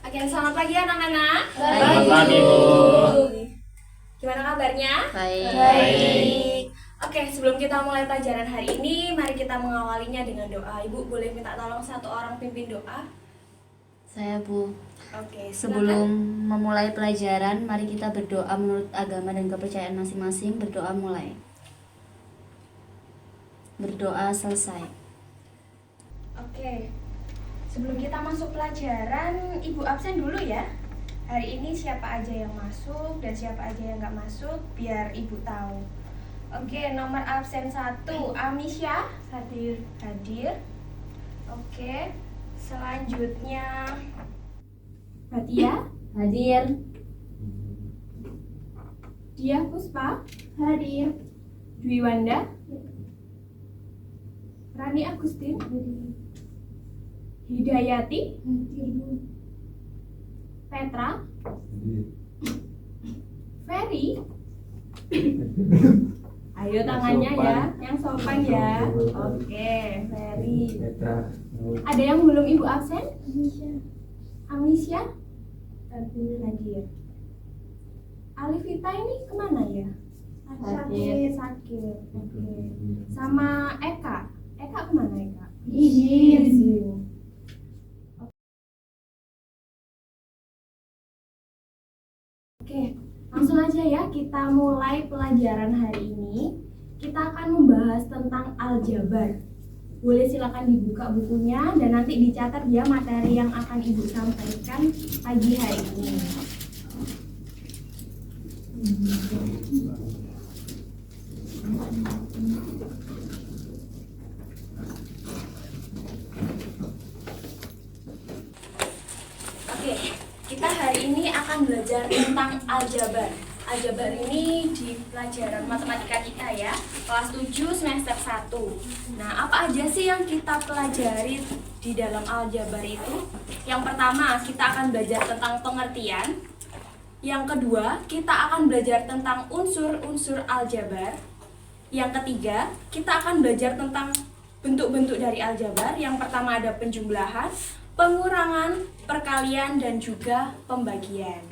Oke, selamat pagi anak-anak. Selamat pagi, Bu. Gimana kabarnya? Baik. Oke, sebelum kita mulai pelajaran hari ini, mari kita mengawalinya dengan doa. Ibu boleh minta tolong satu orang pimpin doa? Saya, Bu. Oke, Sebelum silakan. memulai pelajaran, mari kita berdoa menurut agama dan kepercayaan masing-masing. Berdoa mulai. Berdoa selesai. Oke, sebelum kita masuk pelajaran, Ibu absen dulu ya. Hari ini siapa aja yang masuk dan siapa aja yang nggak masuk, biar Ibu tahu. Oke, nomor absen 1, Amisya. Hadir. Oke, selanjutnya Fatia. Hadir. Dia Puspa. Hadir. Dwi Wanda. Rani Agustin. Hidayati. Petra. Ferry. Ayo tangannya ya, yang sopan ya. Oke, Ferry. Ada yang belum Ibu absen? Amisya. Hadir. Alivita ini kemana ya? Sakit. Oke. Sama Eka. Eka kemana Eka? Izin. Oke, langsung aja ya kita mulai pelajaran hari ini. Kita akan membahas tentang aljabar. Boleh silakan dibuka bukunya dan nanti dicatat ya materi yang akan Ibu sampaikan pagi hari ini. Oke, kita hari ini akan belajar tentang aljabar. Aljabar ini di pelajaran matematika kita ya, kelas 7 semester 1. Nah, apa aja sih yang kita pelajari di dalam aljabar itu? Yang pertama, kita akan belajar tentang pengertian. Yang kedua, kita akan belajar tentang unsur-unsur aljabar. Yang ketiga, kita akan belajar tentang bentuk-bentuk dari aljabar. Yang pertama ada penjumlahan, pengurangan, perkalian, dan juga pembagian.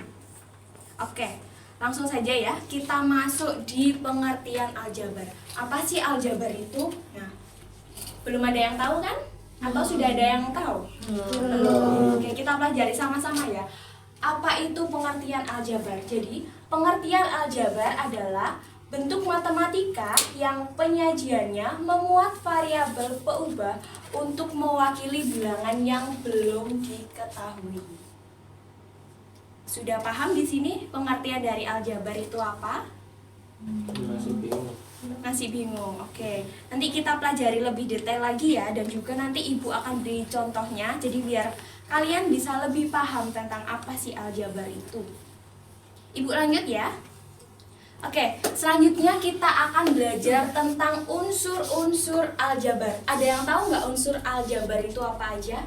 Oke, langsung saja ya, kita masuk di pengertian aljabar. Apa sih aljabar itu? Nah, belum ada yang tahu kan? Atau sudah ada yang tahu? Belum. Oke, kita pelajari sama-sama ya. Apa itu pengertian aljabar? Jadi, pengertian aljabar adalah bentuk matematika yang penyajiannya memuat variabel peubah untuk mewakili bilangan yang belum diketahui. Sudah paham di sini pengertian dari aljabar itu apa? Masih bingung. Oke. Nanti kita pelajari lebih detail lagi ya, dan juga nanti Ibu akan beri contohnya. Jadi biar kalian bisa lebih paham tentang apa sih aljabar itu. Ibu lanjut ya. Oke, selanjutnya kita akan belajar tentang unsur-unsur aljabar. Ada yang tahu nggak unsur aljabar itu apa aja?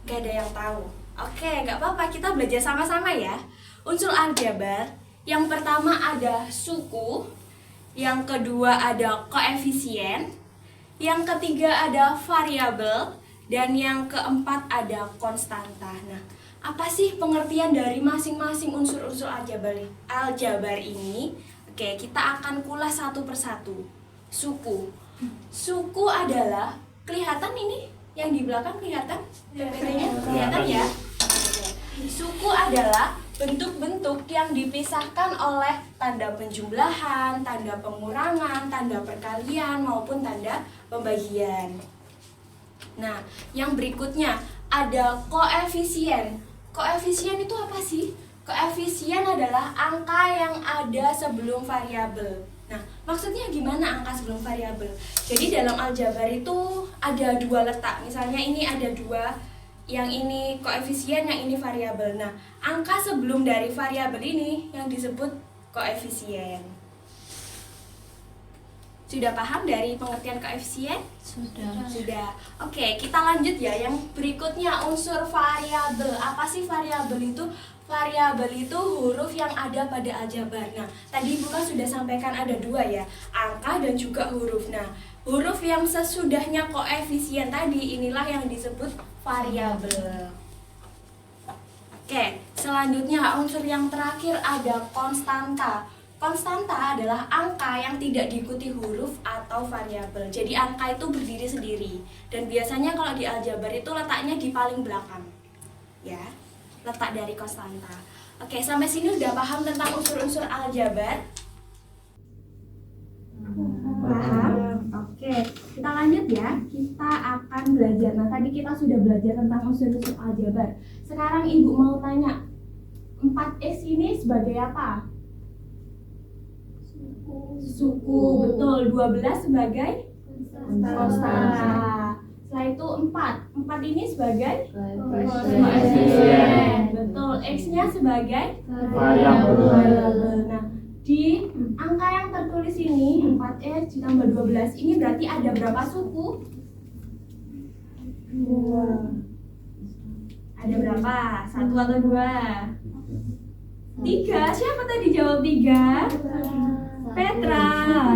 Gak ada yang tahu. Oke, nggak apa-apa, kita belajar sama-sama ya. Unsur aljabar, yang pertama ada suku, yang kedua ada koefisien, yang ketiga ada variabel, dan yang keempat ada konstanta. Nah, apa sih pengertian dari masing-masing unsur-unsur aljabar ini? Oke, kita akan kulas satu persatu. Suku. Suku adalah, kelihatan ini yang di belakang kelihatan? PPT-nya kelihatan ya? Suku adalah bentuk-bentuk yang dipisahkan oleh tanda penjumlahan, tanda pengurangan, tanda perkalian, maupun tanda pembagian. Nah, yang berikutnya ada koefisien. Koefisien itu apa sih? Koefisien adalah angka yang ada sebelum variabel. Nah, maksudnya gimana angka sebelum variabel? Jadi dalam aljabar itu ada dua letak. Misalnya ini ada dua, yang ini koefisien, yang ini variabel. Nah, angka sebelum dari variabel ini yang disebut koefisien. Sudah paham dari pengertian koefisien? Sudah. Oke, kita lanjut ya. Yang berikutnya unsur variabel. Apa sih variabel itu? Variabel itu huruf yang ada pada aljabar. Nah, tadi Ibu kan sudah sampaikan ada dua ya, angka dan juga huruf. Nah, huruf yang sesudahnya koefisien tadi inilah yang disebut variabel. Oke, selanjutnya unsur yang terakhir ada konstanta. Konstanta adalah angka yang tidak diikuti huruf atau variabel. Jadi angka itu berdiri sendiri. Dan biasanya kalau di aljabar itu letaknya di paling belakang. Ya, letak dari konstanta. Oke, sampai sini udah paham tentang unsur-unsur aljabar? Paham? Oke, kita lanjut ya. Kita akan belajar. Nah, tadi kita sudah belajar tentang unsur-unsur aljabar. Sekarang Ibu mau tanya, 4X ini sebagai apa? Suku, betul. 12 sebagai konstanta. Setelah itu 4 ini sebagai koefisien. Betul. X-nya sebagai variabel. Nah, di angka yang tertulis ini 4X ditambah 12 ini berarti ada berapa suku? 2. Ada berapa? 1 atau 2? 3. Siapa tadi jawab 3? Petra.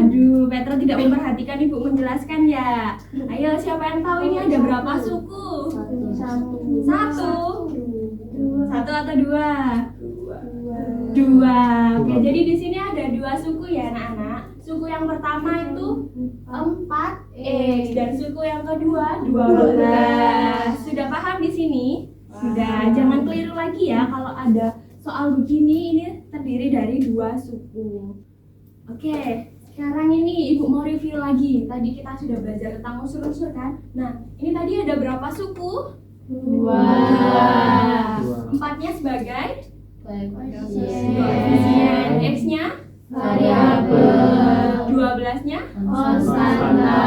Aduh, Petra tidak memperhatikan Ibu menjelaskan ya. Ayo, siapa yang tahu ini ada berapa suku? 1. 1 atau 2? 2. Oke, jadi di sini ada 2 suku ya, anak-anak. Suku yang pertama itu 4X dan suku yang kedua 12. Sudah paham di sini? Sudah. Jangan keliru lagi ya kalau ada soal begini, ini terdiri dari 2 suku. Oke, sekarang ini Ibu mau review lagi. Tadi kita sudah belajar tentang unsur-unsur kan? Nah, ini tadi ada berapa suku? 2. 4-nya sebagai koefisien, X-nya variabel, 12-nya konstanta.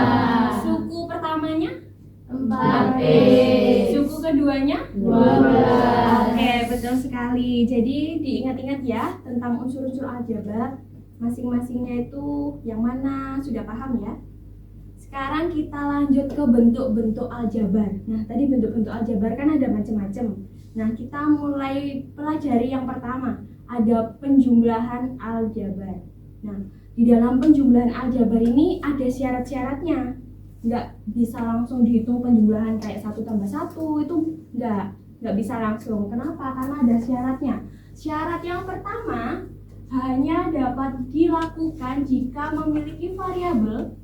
Suku pertamanya 4X, suku keduanya 12. Oke, betul sekali. Jadi diingat-ingat ya tentang unsur-unsur aljabar. Masing-masingnya itu yang mana, sudah paham ya? Sekarang kita lanjut ke bentuk-bentuk aljabar. Nah, tadi bentuk-bentuk aljabar kan ada macam-macam. Nah, kita mulai pelajari yang pertama, ada penjumlahan aljabar. Nah, di dalam penjumlahan aljabar ini ada syarat-syaratnya. Nggak bisa langsung dihitung penjumlahan kayak 1 tambah 1, itu nggak bisa langsung. Kenapa? Karena ada syaratnya. Syarat yang pertama, hanya dapat dilakukan jika memiliki variabel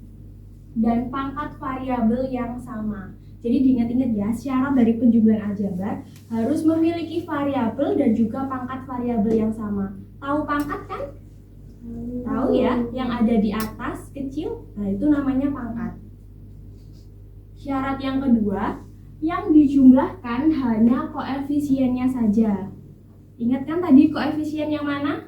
dan pangkat variabel yang sama. Jadi diingat-ingat ya, syarat dari penjumlahan aljabar harus memiliki variabel dan juga pangkat variabel yang sama. Tahu pangkat kan? Tahu ya, yang ada di atas kecil, nah itu namanya pangkat. Syarat yang kedua, yang dijumlahkan hanya koefisiennya saja. Ingat kan tadi koefisien yang mana?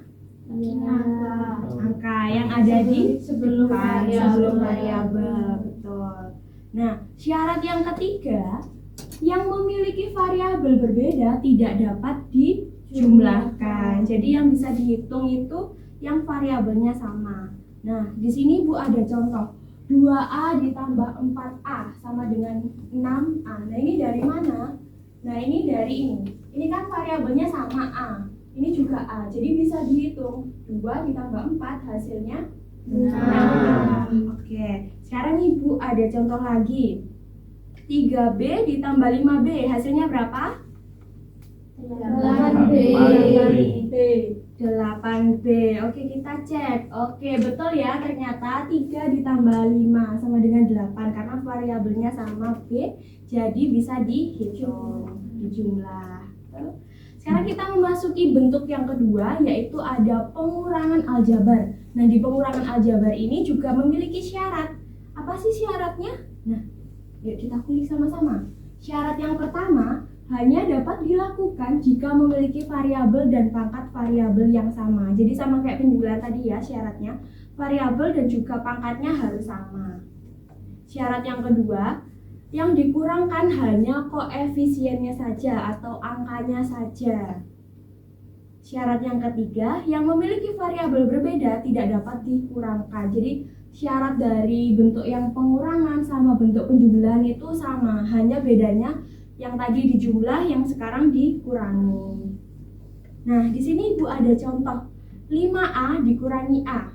Angka yang ada di sebelum variabel. Betul. Nah, syarat yang ketiga, yang memiliki variabel berbeda tidak dapat dijumlahkan. Jadi yang bisa dihitung itu yang variabelnya sama. Nah, di sini Bu ada contoh. 2A ditambah 4A sama dengan 6A. Nah, ini dari mana? Nah, ini dari ini. Ini kan variabelnya sama A. Ini juga A. Jadi bisa dihitung. 2 ditambah 4 hasilnya 6. Oke. Sekarang Ibu ada contoh lagi. 3B ditambah 5B hasilnya berapa? 8B. 8B. Oke, kita cek. Oke, betul ya. Ternyata 3 ditambah 5 sama dengan 8 karena variabelnya sama B, jadi bisa dihitung, dijumlah. Sekarang kita memasuki bentuk yang kedua, yaitu ada pengurangan aljabar. Nah, di pengurangan aljabar ini juga memiliki syarat. Apa sih syaratnya? Nah, yuk kita kulik sama-sama. Syarat yang pertama, hanya dapat dilakukan jika memiliki variabel dan pangkat variabel yang sama. Jadi sama kayak penjumlahan tadi ya syaratnya. Variabel dan juga pangkatnya harus sama. Syarat yang kedua, yang dikurangkan hanya koefisiennya saja atau angkanya saja. Syarat yang ketiga, yang memiliki variabel berbeda tidak dapat dikurangkan. Jadi syarat dari bentuk yang pengurangan sama bentuk penjumlahan itu sama, hanya bedanya yang tadi dijumlah, yang sekarang dikurangi. Nah, di sini Ibu ada contoh 5A dikurangi A.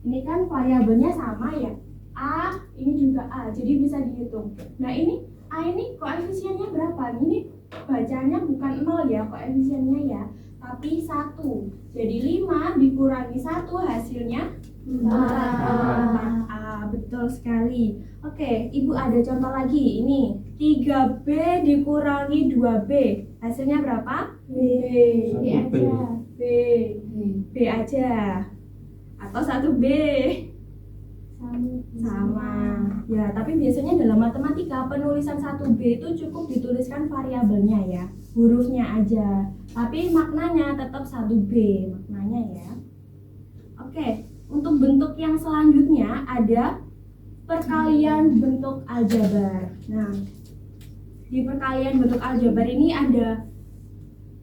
Ini kan variabelnya sama ya. A ini juga A, jadi bisa dihitung. Nah, ini A ini koefisiennya berapa? Ini bacanya bukan 0 ya koefisiennya ya, tapi 1. Jadi 5 dikurangi 1 hasilnya 4A. Betul sekali. Oke, Ibu ada contoh lagi. Ini 3B dikurangi 2B. Hasilnya berapa? B. B aja. B. B aja. Atau 1B. Sama. Ya, tapi biasanya dalam matematika penulisan 1B itu cukup dituliskan variabelnya ya, hurufnya aja. Tapi maknanya tetap 1B maknanya ya. Oke, untuk bentuk yang selanjutnya ada perkalian bentuk aljabar. Nah, di perkalian bentuk aljabar ini ada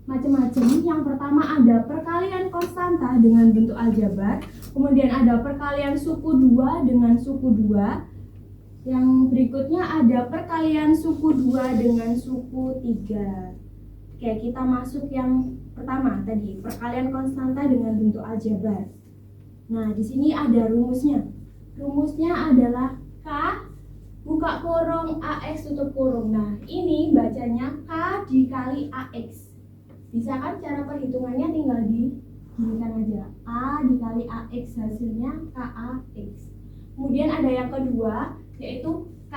macam-macam. Yang pertama ada perkalian konstanta dengan bentuk aljabar, kemudian ada perkalian suku 2 dengan suku 2. Yang berikutnya ada perkalian suku 2 dengan suku 3. Oke, kita masuk yang pertama tadi, perkalian konstanta dengan bentuk aljabar. Nah, di sini ada rumusnya. Rumusnya adalah K buka kurung AX tutup kurung. Nah, ini bacanya K dikali AX. Bisa kan cara perhitungannya tinggal diginikan aja. A dikali AX hasilnya KAX. Kemudian ada yang kedua yaitu K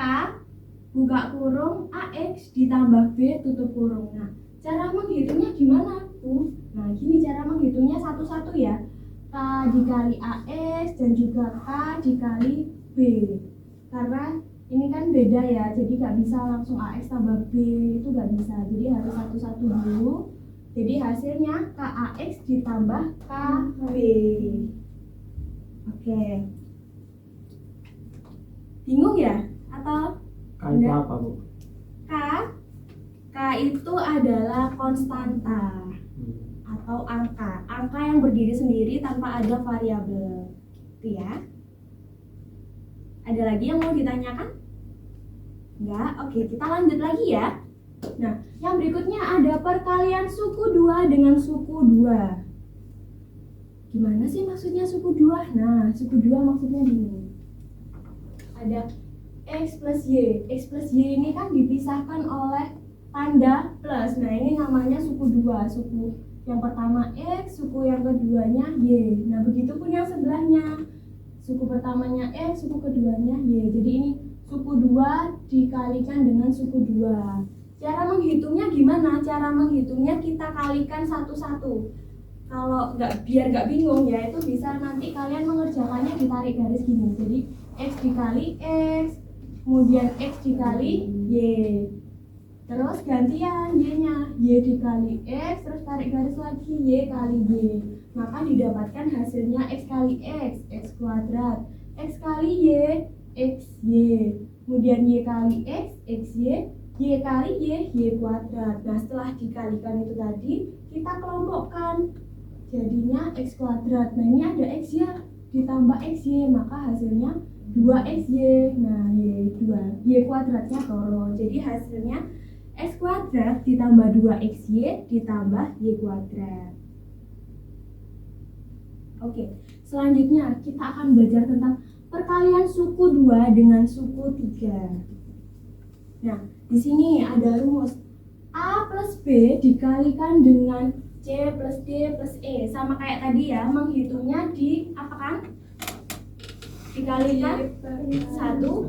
buka kurung AX ditambah B tutup kurung. Nah, cara menghitungnya gimana, Bu? Nah, gini cara menghitungnya satu-satu ya. K dikali AX dan juga K dikali B. Karena ini kan beda ya, jadi nggak bisa langsung AX tambah B, itu nggak bisa. Jadi harus satu-satu dulu. Jadi hasilnya KAX ditambah KB. Oke. Bingung ya? Atau Itu apa, Bu? K itu adalah konstanta atau angka. Angka yang berdiri sendiri tanpa ada variabel. Itu ya. Ada lagi yang mau ditanyakan? Enggak? Oke, kita lanjut lagi ya. Nah, yang berikutnya ada perkalian suku 2 dengan suku 2. Gimana sih maksudnya suku 2? Nah, suku 2 maksudnya gini. Ada X plus Y. X plus Y ini kan dipisahkan oleh tanda plus. Nah, ini namanya suku 2. Suku yang pertama X, suku yang keduanya Y. Nah, begitupun yang sebelahnya. Suku pertamanya X, suku keduanya Y. Jadi ini suku 2 dikalikan dengan suku 2. Cara menghitungnya gimana? Cara menghitungnya kita kalikan satu-satu. Kalau biar nggak bingung ya, itu bisa nanti kalian mengerjakannya ditarik garis gini. Jadi X dikali X, kemudian X dikali Y. Terus gantian Y-nya, Y dikali X, terus tarik garis lagi Y kali Y. Maka didapatkan hasilnya X kali X, X kuadrat. X kali Y, X Y. Kemudian Y kali X, X Y. Y kali Y, Y kuadrat. Nah, setelah dikalikan itu tadi, kita kelompokkan. Jadinya X kuadrat. Nah, ini ada X ya, ditambah X Y, maka hasilnya 2XY. Nah, Y kuadratnya toro. Jadi hasilnya X kuadrat ditambah 2XY ditambah Y kuadrat. Oke, selanjutnya kita akan belajar tentang perkalian suku 2 dengan suku 3. Nah, di sini ada rumus A plus B dikalikan dengan C plus D plus E. Sama kayak tadi ya, menghitungnya di apa kan? Dikalikan satu.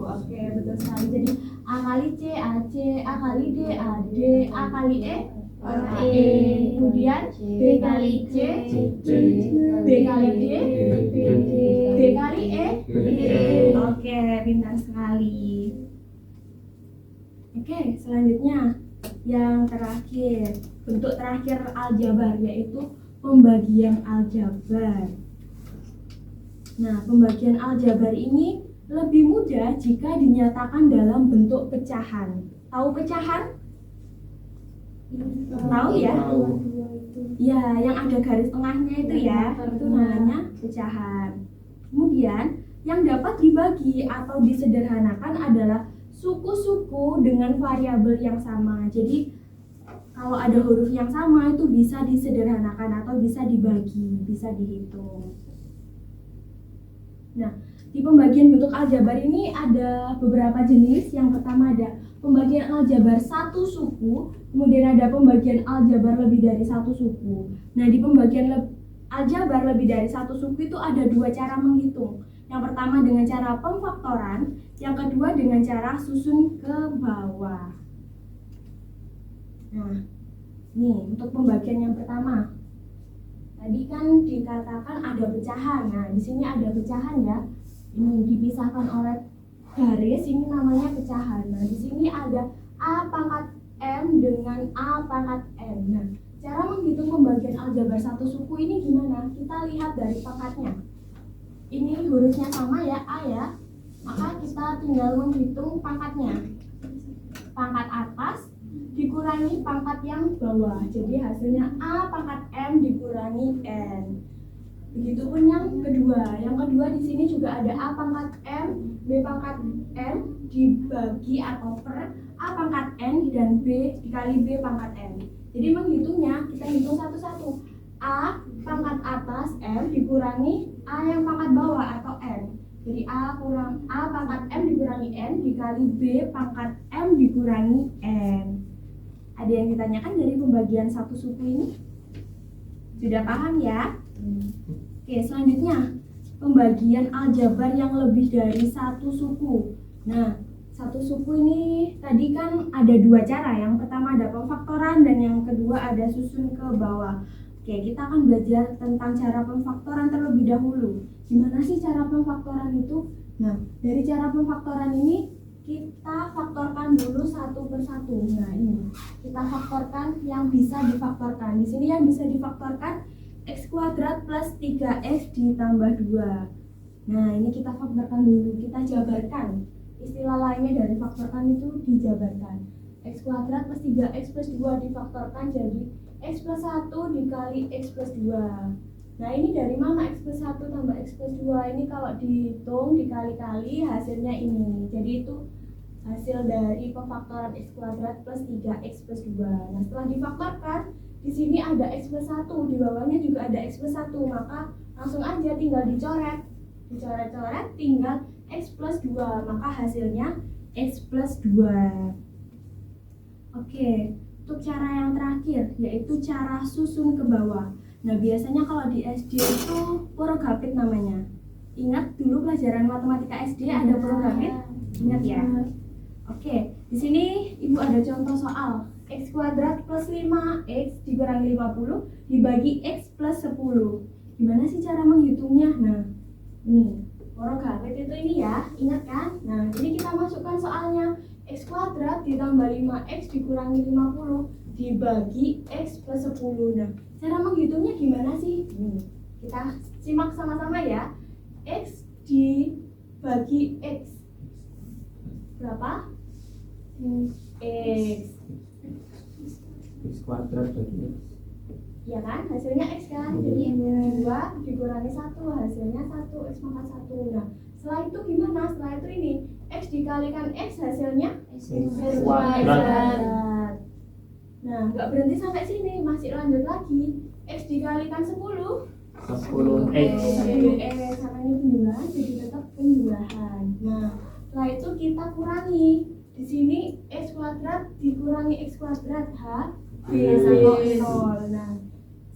Oke, betul sekali. Jadi A kali C, AC, A kali D, AD, A kali E, E. Kemudian B kali C, B kali D, B kali E, E. Oke, pintar sekali. Oke, selanjutnya yang terakhir, bentuk terakhir aljabar yaitu pembagian aljabar. Nah, pembagian aljabar ini lebih mudah jika dinyatakan dalam bentuk pecahan. Tahu pecahan? Tahu ya? Ya, yang ada garis tengahnya itu ya, itu namanya pecahan. Kemudian, yang dapat dibagi atau disederhanakan adalah suku-suku dengan variabel yang sama. Jadi kalau ada huruf yang sama itu bisa disederhanakan atau bisa dibagi, bisa dihitung. Nah, di pembagian bentuk aljabar ini ada beberapa jenis. Yang pertama ada pembagian aljabar satu suku, kemudian ada pembagian aljabar lebih dari satu suku. Nah, di pembagian aljabar lebih dari satu suku itu ada dua cara menghitung. Yang pertama dengan cara pemfaktoran, yang kedua dengan cara susun ke bawah. Nah, nih untuk pembagian yang pertama. Tadi kan dikatakan ada pecahan. Nah, di sini ada pecahan ya. Ini dipisahkan oleh garis, ini namanya pecahan. Nah, di sini ada A pangkat M dengan A pangkat N. Nah, cara menghitung pembagian aljabar satu suku ini gimana? Kita lihat dari pangkatnya. Ini hurufnya sama ya, A ya. Maka kita tinggal menghitung pangkatnya. Pangkat atas dikurangi pangkat yang bawah. Jadi hasilnya A pangkat M dikurangi N. Begitupun yang kedua. Yang kedua di sini juga ada A pangkat M, B pangkat N dibagi atau per A pangkat N dan B dikali B pangkat N. Jadi menghitungnya kita hitung satu-satu. A pangkat atas M dikurangi A yang pangkat bawah atau N. Jadi A pangkat M dikurangi N dikali B pangkat M dikurangi N. Ada yang ditanyakan dari pembagian satu suku ini? Sudah paham ya? Oke, selanjutnya pembagian aljabar yang lebih dari satu suku. Nah, satu suku ini tadi kan ada dua cara. Yang pertama ada pemfaktoran dan yang kedua ada susun ke bawah. Oke, kita akan belajar tentang cara pemfaktoran terlebih dahulu. Gimana sih cara pemfaktoran itu? Nah, dari cara pemfaktoran ini kita faktorkan dulu satu persatu. Nah, ini kita faktorkan yang bisa difaktorkan. Di sini yang bisa difaktorkan x kuadrat plus 3x ditambah 2. Nah, ini kita faktorkan dulu, kita jabarkan. Istilah lainnya dari faktorkan itu dijabarkan. X kuadrat plus 3x plus 2 difaktorkan jadi x plus 1 dikali x plus 2. Nah, ini dari mana x plus 1 tambah x plus 2? Ini kalau dihitung dikali-kali hasilnya ini. Jadi itu hasil dari pemfaktoran x kuadrat plus 3x plus 2. Nah, setelah difaktorkan, di sini ada x plus 1, di bawahnya juga ada x plus 1, maka langsung aja tinggal dicoret. Dicoret-coret tinggal x plus 2, maka hasilnya x plus 2. Oke, untuk cara yang terakhir, yaitu cara susun ke bawah. Nah, biasanya kalau di SD itu porogapit namanya. Ingat dulu pelajaran matematika SD ada porogapit? Ingat ya? Oke, di sini Ibu ada contoh soal x kuadrat plus 5x dikurangi 50 dibagi x plus 10. Gimana sih cara menghitungnya? Nah, ini porogapit itu ini ya, ingat kan? Nah, ini kita masukkan soalnya x kuadrat ditambah 5x dikurangi 50 dibagi x plus 10. Nah, cara menghitungnya gimana sih? Kita simak sama-sama ya. X dibagi x berapa? X kuadrat bagi x. Ya kan, hasilnya x kan. Jadi 2 dikurangi 1 hasilnya 1, x pangkat 1. Nah, setelah itu gimana? Setelah itu ini x dikalikan x hasilnya x kuadrat. Nah, nggak berhenti sampai sini, masih lanjut lagi. X dikalikan 10 10x. 10x karena ini penjumlahan jadi tetap penjumlahan. Nah, setelah itu kita kurangi. Di sini x kuadrat dikurangi x kuadrat habis sama 0. Nah,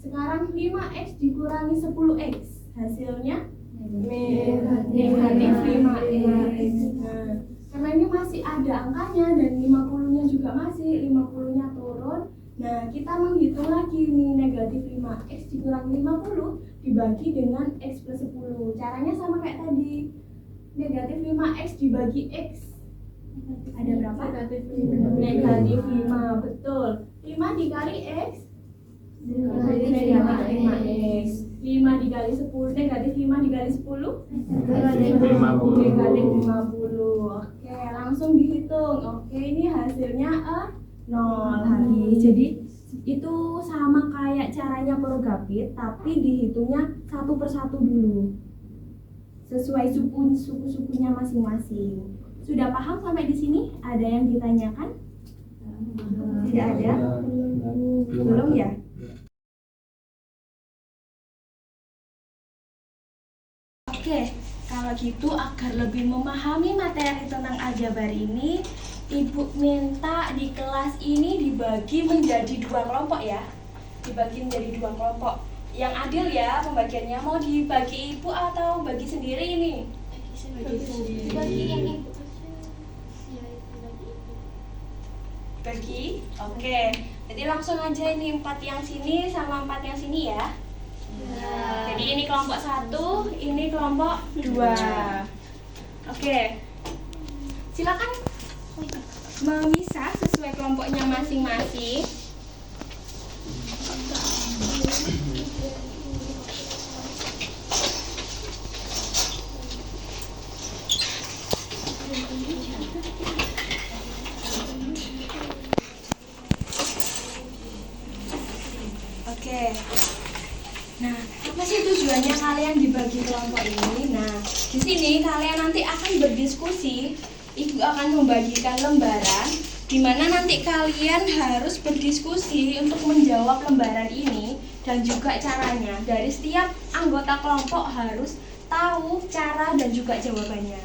sekarang 5x dikurangi 10x hasilnya negatif 5x. Nah, karena ini masih ada angkanya dan 50-nya juga masih, 50-nya turun. Nah, kita menghitung lagi nih, negatif 5x dikurangi 50 dibagi dengan x plus 10. Caranya sama kayak tadi. Negatif 5x dibagi x. Ada berapa? Negatif 5, betul. 5 dikali x negatif 5x. 5 dikali 10, negatif 5 dikali 10 Negatif 50. negatif 50. Oke, langsung dihitung. Oke, ini hasilnya 0 habis. Jadi itu sama kayak caranya porogapit, tapi dihitungnya satu persatu dulu sesuai suku-sukunya masing-masing. Sudah paham sampai di sini? Ada yang ditanyakan? Tidak ada? Belum ya? Oke, Kalau gitu agar lebih memahami materi tentang aljabar ini, Ibu minta di kelas ini dibagi menjadi 2 kelompok ya. Dibagi menjadi 2 kelompok. Yang adil ya pembagiannya. Mau dibagi Ibu atau bagi sendiri ini? Bagi sendiri. Bagi? Oke. Jadi langsung aja ini 4 yang sini sama 4 yang sini ya. Jadi ini kelompok 1, ini kelompok 2. Oke. Silakan memisah sesuai kelompoknya masing-masing. Oke. Nah, apa sih tujuannya kalian dibagi kelompok ini? Nah, di sini kalian nanti akan berdiskusi. Ibu akan membagikan lembaran di mana nanti kalian harus berdiskusi untuk menjawab lembaran ini dan juga caranya. Dari setiap anggota kelompok harus tahu cara dan juga jawabannya.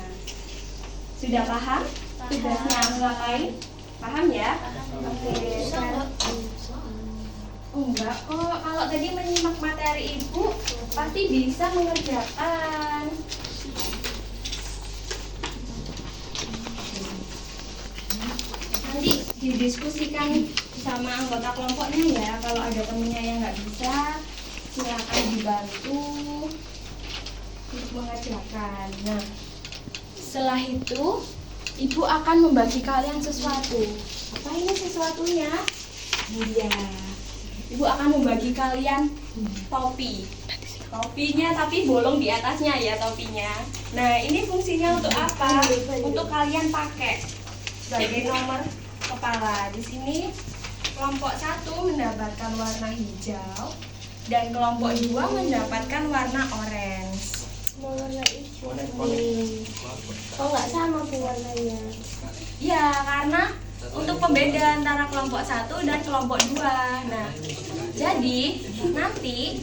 Sudah paham? Tugasnya ngapain? Paham ya? Oke. Enggak kok, kalau tadi menyimak materi Ibu pasti bisa mengerjakan. Nanti didiskusikan sama anggota kelompoknya ya. Kalau ada temennya yang nggak bisa, silakan dibantu untuk mengerjakan. Nah, setelah itu Ibu akan membagi kalian sesuatu. Apa ini sesuatunya? Iya. Ibu akan membagi kalian topi. Topinya tapi bolong di atasnya ya topinya. Nah, ini fungsinya untuk apa? Untuk kalian pakai sebagai nomor kepala. Di sini kelompok 1 mendapatkan warna hijau dan kelompok 2 mendapatkan warna orange. Warna hijau. Oh, nggak sama tuh warnanya. Ya, karena untuk pembeda antara kelompok 1 dan kelompok 2. Nah, jadi nanti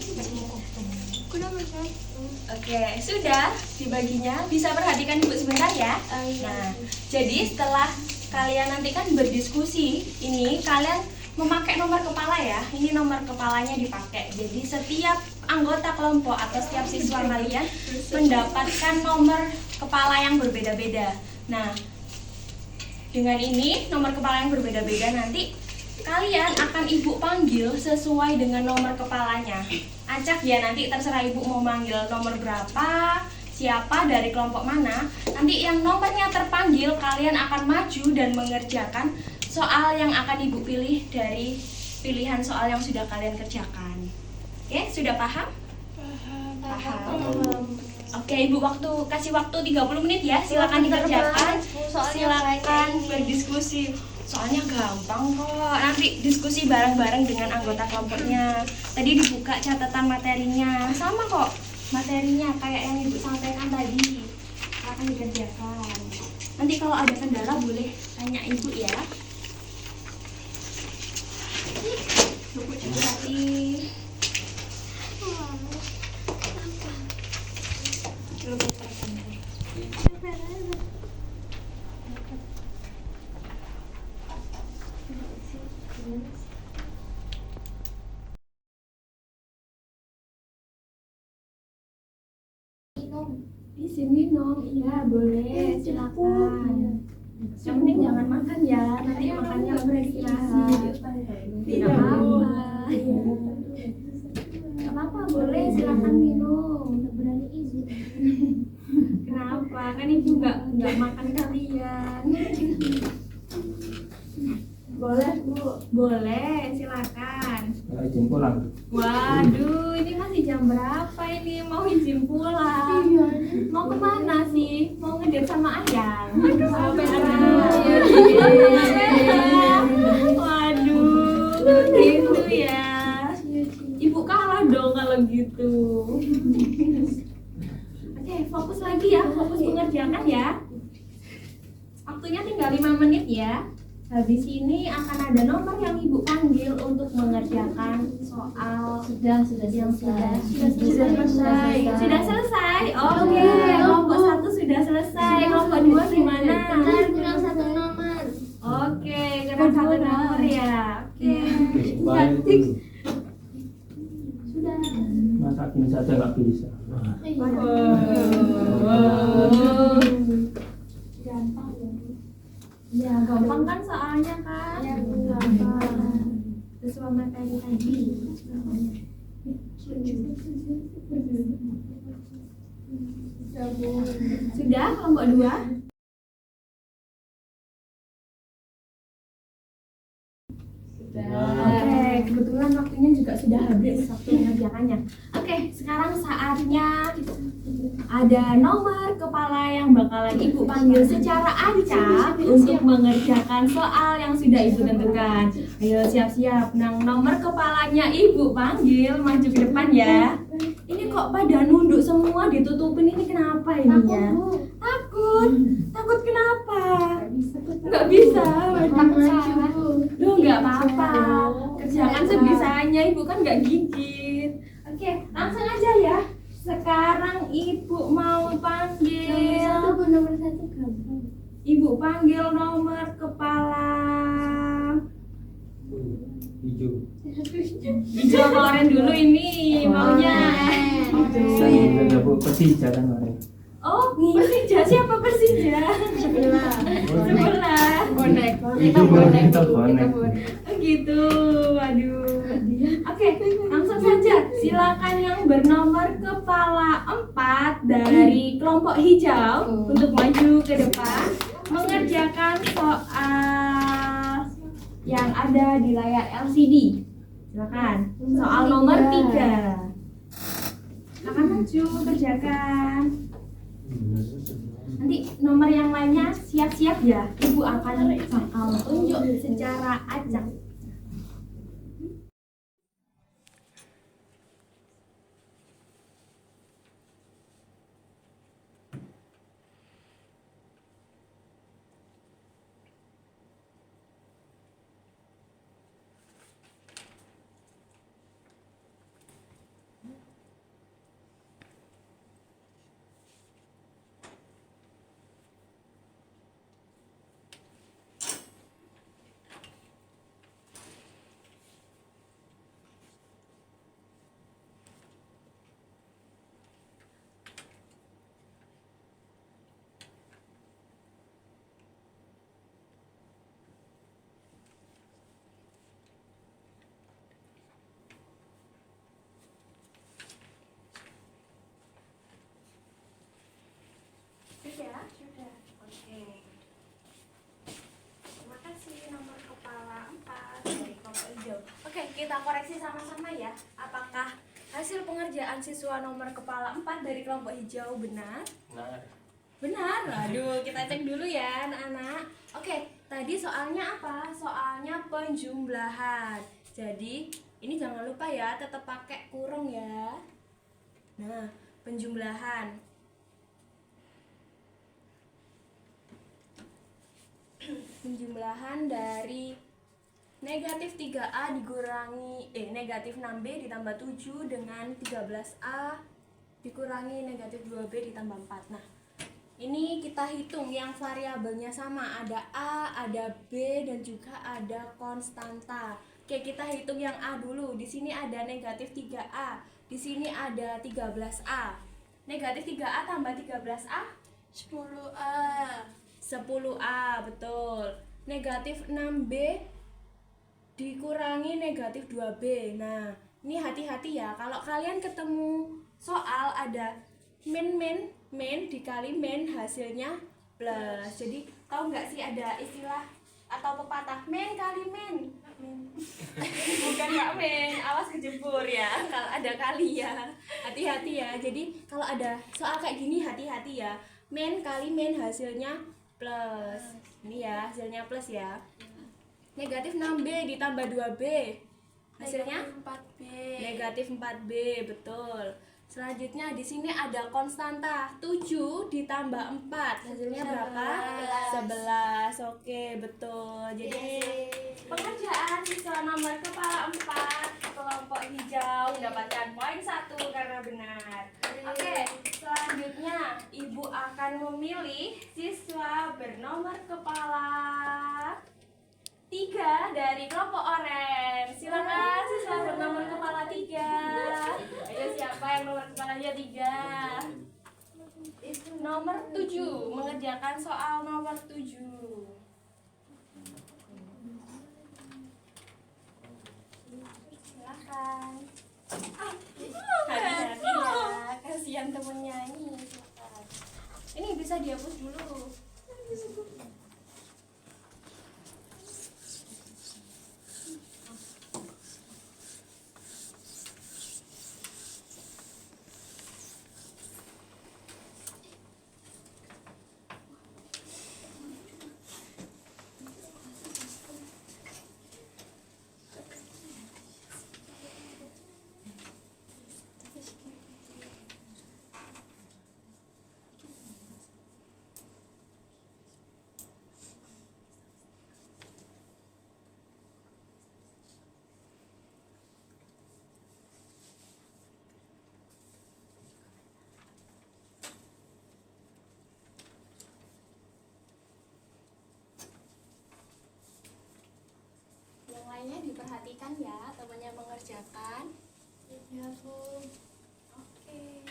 oke, sudah dibaginya. Bisa perhatikan Ibu sebentar ya. Nah, jadi setelah kalian nanti kan berdiskusi, ini kalian memakai nomor kepala ya. Ini nomor kepalanya dipakai. Jadi setiap anggota kelompok atau setiap siswa kalian mendapatkan nomor kepala yang berbeda-beda. Nah, dengan ini nomor kepala yang berbeda-beda nanti kalian akan Ibu panggil sesuai dengan nomor kepalanya. Acak ya, nanti terserah Ibu mau manggil nomor berapa, siapa dari kelompok mana. Nanti yang nomornya terpanggil kalian akan maju dan mengerjakan soal yang akan Ibu pilih dari pilihan soal yang sudah kalian kerjakan. Oke, sudah paham? Paham. Oke, Ibu kasih waktu 30 menit ya. Silakan dikerjakan. Silakan berdiskusi. Soalnya gampang kok. Nanti diskusi bareng-bareng dengan anggota kelompoknya. Tadi dibuka catatan materinya. Sama kok materinya kayak yang Ibu sampaikan tadi. Silakan dikerjakan. Nanti kalau ada kendala boleh tanya Ibu ya. Ibu hati-hati. Di sini minum, iya boleh, silakan. Yang penting jangan makan ya, nanti makannya beristirahat. Tidak apa-apa. Tidak apa-apa, boleh silakan minum. Berani izin. Kenapa? Kan Ibu nggak makan kalian. Boleh Bu, boleh silakan. Izin pulang. Waduh, ini masih jam berapa ini? Mau izin pulang? Mau kemana sih? Mau ngedate sama Ayang? Waduh, gitu ya. Ibu kalah dong kalau gitu. Oke, fokus lagi ya, fokus mengerjakan ya. Waktunya tinggal 5 menit ya. Habis ini akan ada nomor yang Ibu panggil untuk mengerjakan soal Sudah yang selesai. selesai. Sudah selesai. Oke, kelompok 1 sudah selesai. Kelompok 2 gimana? Kurang satu nomor. Oke, kurang satu nomor ya. Oke. Baik dulu. Sudah. Masa gini saja nggak bisa. Gampang. Ya, gampang kan soalnya kan? Ya, gampang. Sesuai materi tadi. Sudah kelompok 2? Oke, kebetulan waktunya juga sudah habis waktu mengerjakannya. Oke, sekarang saatnya ada nomor kepala yang bakalan Ibu panggil secara acak untuk mengerjakan soal yang sudah Ibu tentukan. Ayo siap-siap. Nah, nomor kepalanya Ibu panggil, maju ke depan ya. Ini kok pada nunduk semua, ditutupin, ini kenapa ini ya? Takut. Takut kenapa? Nggak bisa. Duh, nggak apa-apa. Kerjakan sebisanya, Ibu kan nggak gigit. Oke, langsung aja ya. Sekarang Ibu mau panggil. Nomor satu gampang. Ibu panggil nomor kepala. Hijau. Hijau apa oranye dulu ini maunya. Saya nggak Bu, Persija kan kemarin. Oh, Persija, siapa Persija? Sebelah. Bonek. Kita bonek. Oh gitu, waduh. Oke, langsung saja. Silakan yang bernomor kepala 4 dari kelompok hijau untuk maju ke depan mengerjakan soal yang ada di layar LCD. Silakan. Soal nomor 3. Silakan maju kerjakan. Nanti nomor yang lainnya siap-siap ya. Ibu akan tunjuk secara acak. Sudah? Sudah. Oke. Terima kasih nomor kepala 4 dari kelompok hijau. Oke, kita koreksi sama-sama ya. Apakah hasil pengerjaan siswa nomor kepala 4 dari kelompok hijau benar? Benar. Benar. Aduh, kita cek dulu ya, anak-anak. Oke, tadi soalnya apa? Soalnya penjumlahan. Jadi, ini jangan lupa ya, tetap pakai kurung ya. Nah, penjumlahan. Penjumlahan dari negatif 3A dikurangi negatif 6B ditambah 7 dengan 13A dikurangi negatif 2B ditambah 4. Nah, ini kita hitung yang variabelnya sama, ada A, ada B, dan juga ada konstanta. Oke, kita hitung yang A dulu. Di sini ada negatif 3A, di sini ada 13A. Negatif 3A tambah 13A 10A. 10A, betul. Negatif 6B dikurangi negatif 2B. Nah, ini hati-hati ya. Kalau kalian ketemu soal ada min dikali min hasilnya plus. Jadi, tahu nggak sih ada istilah atau pepatah min kali min? Bukan nggak min, awas kejebur ya. Kalau ada kali ya, hati-hati ya. Jadi, kalau ada soal kayak gini hati-hati ya. Min kali min hasilnya plus. Ini ya, hasilnya plus ya. Negatif 6B ditambah 2B. Hasilnya? Negatif 4B. Negatif 4B, betul. Selanjutnya di sini ada konstanta 7 ditambah 4. Hasilnya berapa? 11. Oke, betul. Jadi pengerjaan siswa nomor kepala 4 kelompok hijau mendapatkan poin 1 karena benar. Oke, selanjutnya Ibu akan memilih siswa bernomor kepala 3 dari kelompok orange. Silakan siswa bernomor kepala 3. Ayo, siapa yang nomor kepalanya 3? Nomor 7, mengerjakan soal nomor 7. Silakan. Hati-hati ya, kasihan temennya ini. Silakan. Ini bisa dihapus dulu. Yang lainnya diperhatikan ya, temannya mengerjakan. Ya, Bu. Oke.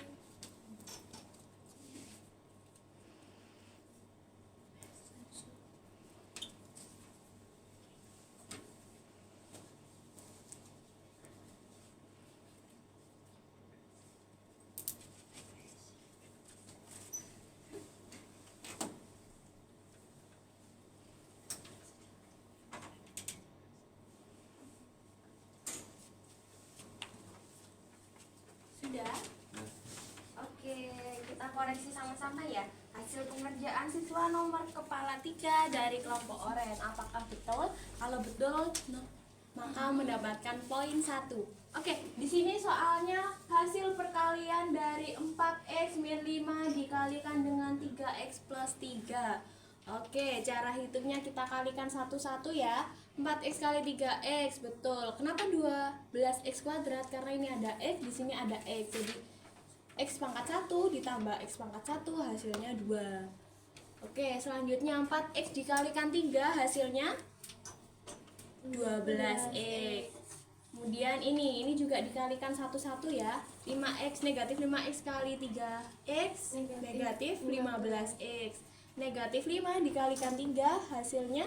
Sudah? Oke, kita koreksi sama-sama ya. Hasil pengerjaan siswa nomor kepala 3 dari kelompok orange. Apakah betul? Kalau betul, maka mendapatkan poin 1. Oke, di sini soalnya hasil perkalian dari 4x min 5 dikalikan dengan 3x plus 3. Oke, cara hitungnya kita kalikan satu-satu ya. 4x kali 3x, betul. Kenapa 12x kuadrat? Karena ini ada x, di sini ada x. Jadi x pangkat 1 ditambah x pangkat 1 hasilnya 2. Oke, selanjutnya 4x dikalikan 3 hasilnya 12x. Kemudian ini juga dikalikan satu-satu ya. 5x negatif 5x kali 3x negatif 15x. Negatif 5 dikalikan 3 hasilnya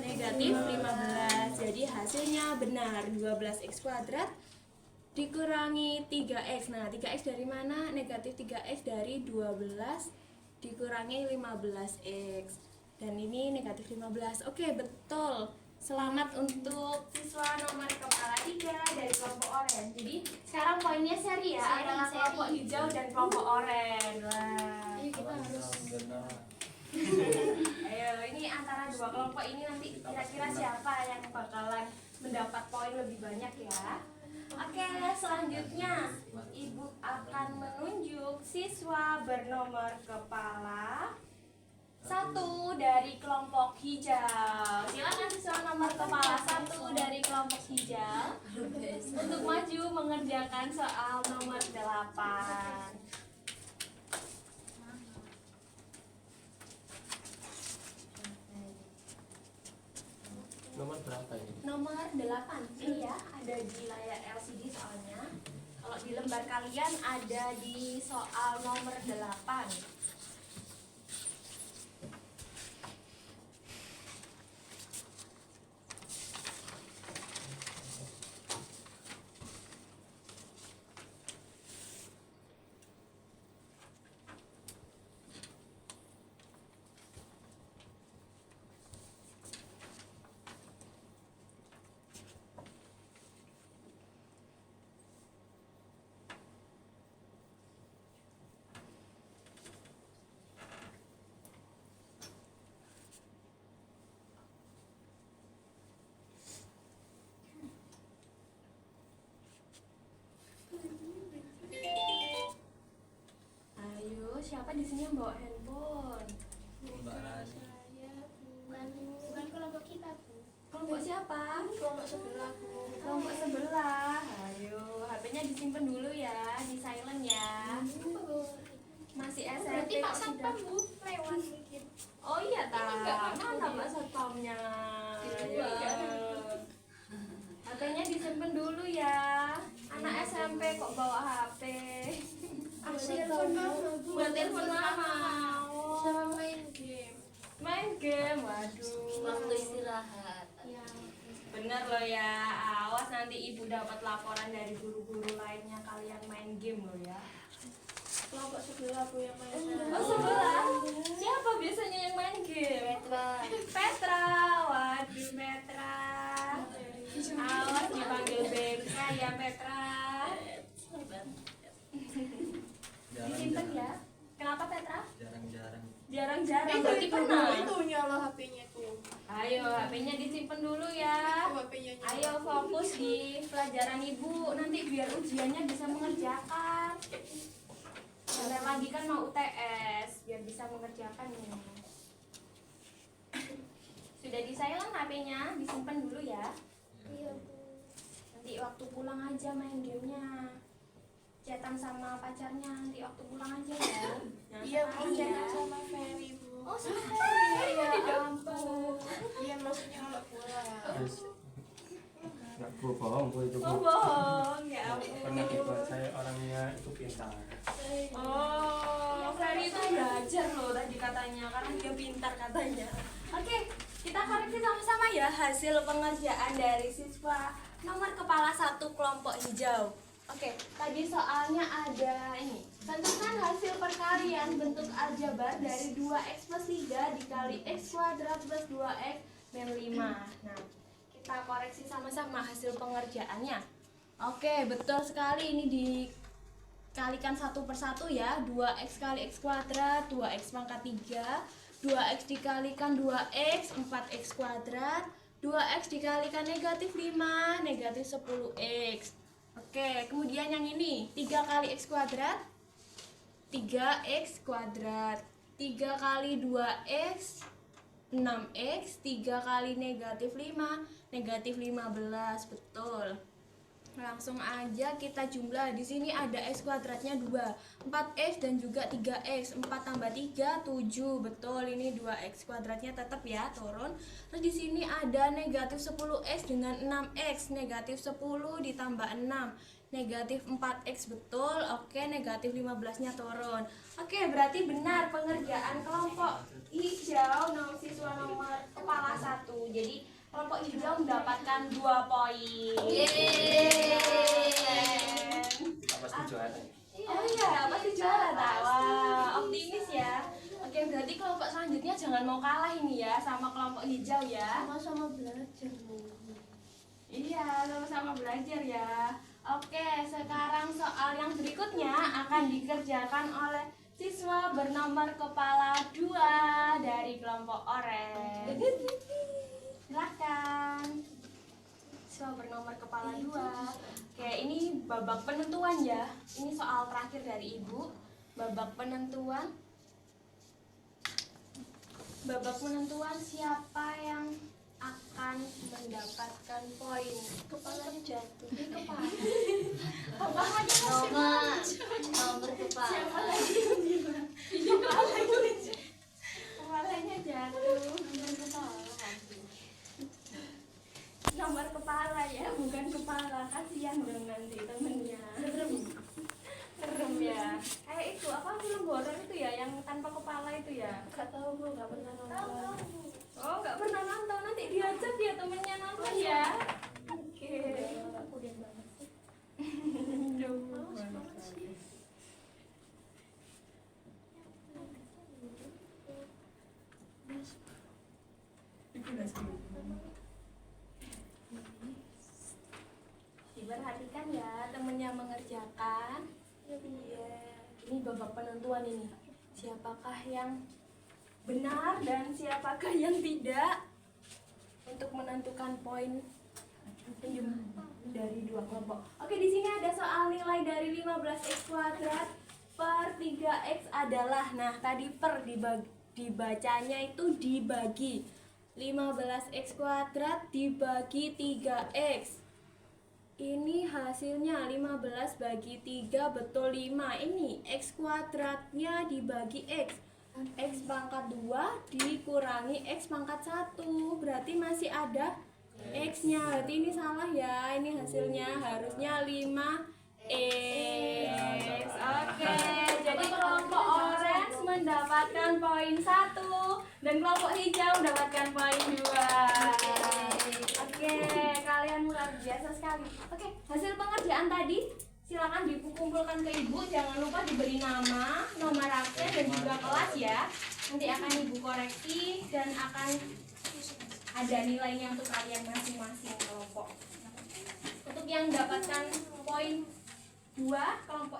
negatif 15. Jadi hasilnya benar, 12x kuadrat dikurangi 3x. Nah, 3x dari mana? Negatif 3x dari 12 dikurangi 15x. Dan ini negatif 15. Oke, betul. Selamat untuk siswa nomor kepala 3 dari kelompok orange. Jadi sekarang poinnya seri ya, antara kelompok hijau dan kelompok orange. Wah. Kita harus Ayo, ini antara dua kelompok ini nanti kira-kira siapa yang bakalan mendapat poin lebih banyak ya. Oke, selanjutnya Ibu akan menunjuk siswa bernomor kepala 1 dari kelompok hijau. Silakan siswa nomor kepala 1 dari kelompok hijau untuk maju mengerjakan soal nomor 8. Nomor berapa ini? Nomor 8. Ini ya, ada di layar LCD soalnya. Kalau di lembar kalian ada di soal nomor 8. siapa di sini yang bawa handphone? Bukan saya, bukan kelompok kita Bu. Kelompok siapa? Kelompok sebelah Bu. Kelompok sebelah. Ayo, HP-nya disimpan dulu ya, di silent ya. Masih Berarti SMP Pak kok Satpam sudah. Bu lewat dikit. Oh iya ta. Enggak, Mana Pak Satpamnya? Di luar. HP-nya disimpan dulu ya. Anak SMP kok bawa HP? Telepon mama Bu. Buat telepon mama. Sama main game. Main game, waduh. Waktu istirahat. Ya. Bener loh ya, awas nanti ibu dapat laporan dari guru-guru lainnya kalian main game loh ya. Kelompok sebelah Bu yang main. Oh sebelah? Siapa biasanya yang main game? Petra. Petra, waduh Petra. Awas dipanggil Bengka ya Petra. Disimpan ya. Kenapa Petra? Jarang-jarang. Jarang-jarang berarti pernah. Itu nyala HP-nya tuh. Ayo HP-nya disimpan dulu ya. Itu HP-nya nyala. Ayo fokus di pelajaran ibu, nanti biar ujiannya bisa mengerjakan. Bentar lagi kan mau UTS, biar bisa mengerjakan nih. Sudah di silent HP-nya, disimpan dulu ya. Iya Bu. Nanti waktu pulang aja main gamenya. Chatan sama pacarnya nanti waktu pulang aja ya. Nah, Iya Bu, sekarang jangan ya. sama Ferry Bu. Oh sama Ferry, ya ampun. Iya maksudnya kalau pulang. Terus nggak gue bohong, gue itu Oh Bu. bohong, ya ampun. Pernah dibuat saya orangnya itu pintar. Oh, Ferry itu belajar loh tadi katanya, karena dia pintar katanya. Oke, kita koreksi sama-sama ya hasil pengerjaan dari siswa nomor kepala 1 kelompok hijau. Oke, tadi soalnya ada ini. Tentukan hasil perkalian bentuk aljabar dari 2x plus 3 dikali x kuadrat plus 2x min 5. Nah, kita koreksi sama-sama hasil pengerjaannya. Oke, betul sekali ini dikalikan satu persatu ya. 2x kali x kuadrat, 2x pangkat 3, 2x dikalikan 2x, 4x kuadrat, 2x dikalikan negatif 5, negatif 10x. Oke, kemudian yang ini 3 kali x kuadrat, 3x kuadrat, 3 kali 2x, 6x, 3 kali negatif 5, negatif 15, betul. Langsung aja kita jumlah. Di sini ada x kuadratnya 2, 4x dan juga 3x. 4 tambah 3 7. Betul, ini 2x kuadratnya tetap ya turun. Terus di sini ada negatif 10x dengan 6x. Negatif 10 ditambah 6. Negatif 4x betul. Oke, negatif 15-nya turun. Oke, berarti benar pengerjaan kelompok hijau siswa nomor kepala 1. Jadi kelompok hijau mendapatkan 2 poin. Yeay. Pasti juara. Oh iya, pasti juara tak? Wah, optimis ya. Oke, berarti kelompok selanjutnya jangan mau kalah ini ya sama kelompok hijau ya. Sama-sama belajar Bu. Iya, sama-sama belajar ya. Oke, sekarang soal yang berikutnya akan dikerjakan oleh siswa bernomor kepala 2 dari kelompok oranye. Silakan. Siswa bernomor kepala 2. Oke, ini babak penentuan ya. Ini soal terakhir dari Ibu. Babak penentuan. Babak penentuan siapa yang akan mendapatkan poin. Kepalanya jatuh. Ini kepala. Kepalanya Nomor kepala. Kepalanya jatuh. Nomor kepala ya, bukan kepala. Kasihan dong nanti temennya. Serem ya. Kayak itu apa film horor itu ya, yang tanpa kepala itu ya. Gak tahu Bu, gak pernah nonton. Oh, nggak pernah nonton. Nanti diajak ya temennya nonton ya. Oke. Aku udah banget sih. Males banget sih. Diperhatikan ya temennya mengerjakan. Iya. Ini babak penentuan ini. Siapakah yang benar dan siapakah yang tidak untuk menentukan poin dari dua kelompok. Oke, di sini ada soal nilai dari 15x kuadrat per 3x adalah, nah tadi per dibacanya itu dibagi 15x kuadrat dibagi 3x. Ini hasilnya 15 bagi 3 betul 5. Ini x kuadratnya dibagi x. X pangkat 2 dikurangi x pangkat 1. Berarti masih ada x-nya. Berarti ini salah ya. Ini hasilnya harusnya 5x. Oke, jadi kelompok orange mendapatkan poin 1 dan kelompok hijau mendapatkan poin 2. Oke, kalian luar biasa sekali. Oke, hasil pengerjaan tadi silakan dikumpulkan ke ibu. Jangan lupa diberi nama, nomor absen dan juga kelas ya. Nanti akan ibu koreksi dan akan ada nilainya untuk kalian masing-masing kelompok. Untuk yang mendapatkan poin 2 kelompok.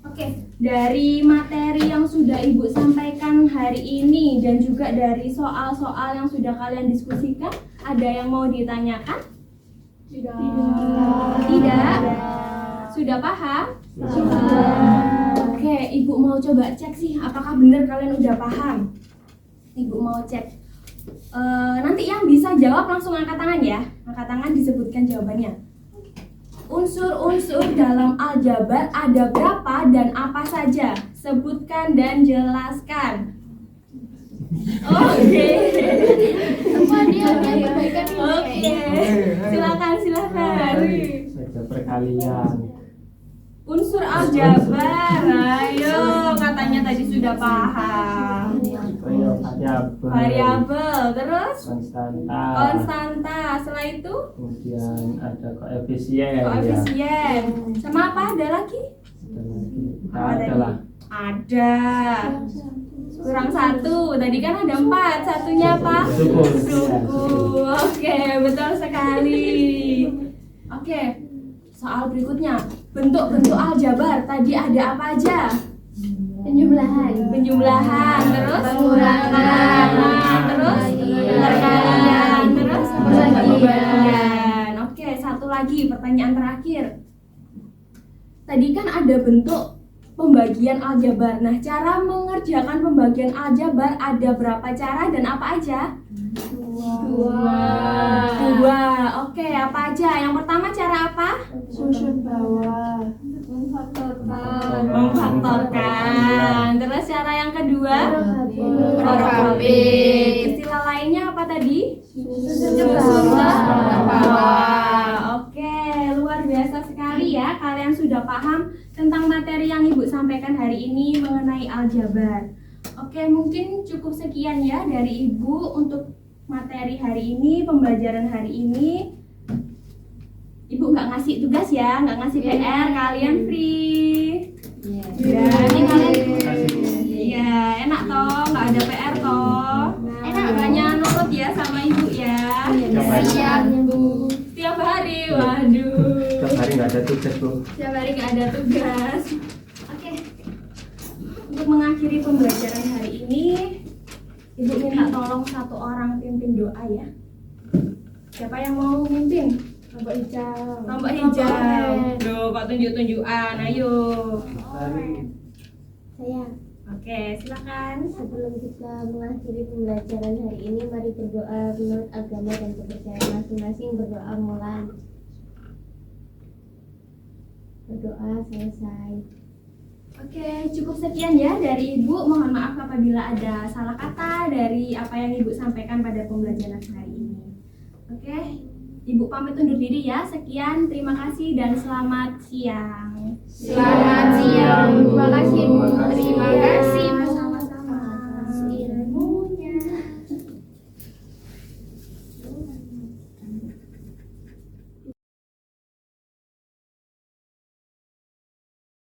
Oke, dari materi yang sudah Ibu sampaikan hari ini dan juga dari soal-soal yang sudah kalian diskusikan, ada yang mau ditanyakan? Tidak? Sudah paham? Oke, Ibu mau coba cek sih apakah benar kalian udah paham. Ibu mau cek. Nanti yang bisa jawab langsung angkat tangan ya. Angkat tangan disebutkan jawabannya. Unsur-unsur dalam aljabar ada berapa dan apa saja? Sebutkan dan jelaskan. Oke. Oke. Silakan. Saja perkalian. Unsur aljabar. Ayo, katanya tadi sudah paham. Variabel, terus konstanta. Setelah itu Kemudian ada koefisien. koefisien. Sama apa? Ada lagi? Ada. Kurang 1. Tadi kan ada 4. Satunya apa? Suku. Oke, betul sekali. Oke. Soal berikutnya. Bentuk-bentuk aljabar. Tadi ada apa aja? Penjumlahan, terus pengurangan, terus perkalian, terus pembagian. Oke, satu lagi pertanyaan terakhir. Tadi kan ada bentuk pembagian aljabar. Nah, cara mengerjakan pembagian aljabar ada berapa cara dan apa aja? Dua. Oke, apa aja? Yang pertama cara apa? Susun bawah. Memfaktorkan. Terus cara yang kedua? Istilah lainnya apa tadi? Susun bawah. Oke, luar biasa sekali ya. Kalian sudah paham tentang materi yang Ibu sampaikan hari ini mengenai aljabar. Oke, mungkin cukup sekian ya dari Ibu untuk materi hari ini, pembelajaran hari ini. Ibu nggak ngasih tugas ya, nggak ngasih PR, kalian free. Ya, ini kalian, iya enak toh, nggak ada PR toh. Makanya nurut ya sama ibu ya. Siap Bu. Tiap hari, waduh. Tiap hari nggak ada tugas, Bu. Tiap hari nggak ada tugas. Oke. Untuk mengakhiri pembelajaran hari ini, Ibu minta tolong satu orang pimpin doa ya. Siapa yang mau mimpin? Kelompok hijau. Loh, kok tunjuk-tunjukan? Ayo. Saya. Oke, silakan. Sebelum kita mengakhiri pembelajaran hari ini, mari berdoa menurut agama dan kepercayaan masing-masing. Berdoa mulai. Berdoa selesai. Oke, cukup sekian ya dari Ibu. Mohon maaf apabila ada salah kata dari apa yang Ibu sampaikan pada pembelajaran hari ini. Oke, Ibu pamit undur diri ya. Sekian, terima kasih dan selamat siang. Selamat siang. Terima kasih. Terima kasih Bu.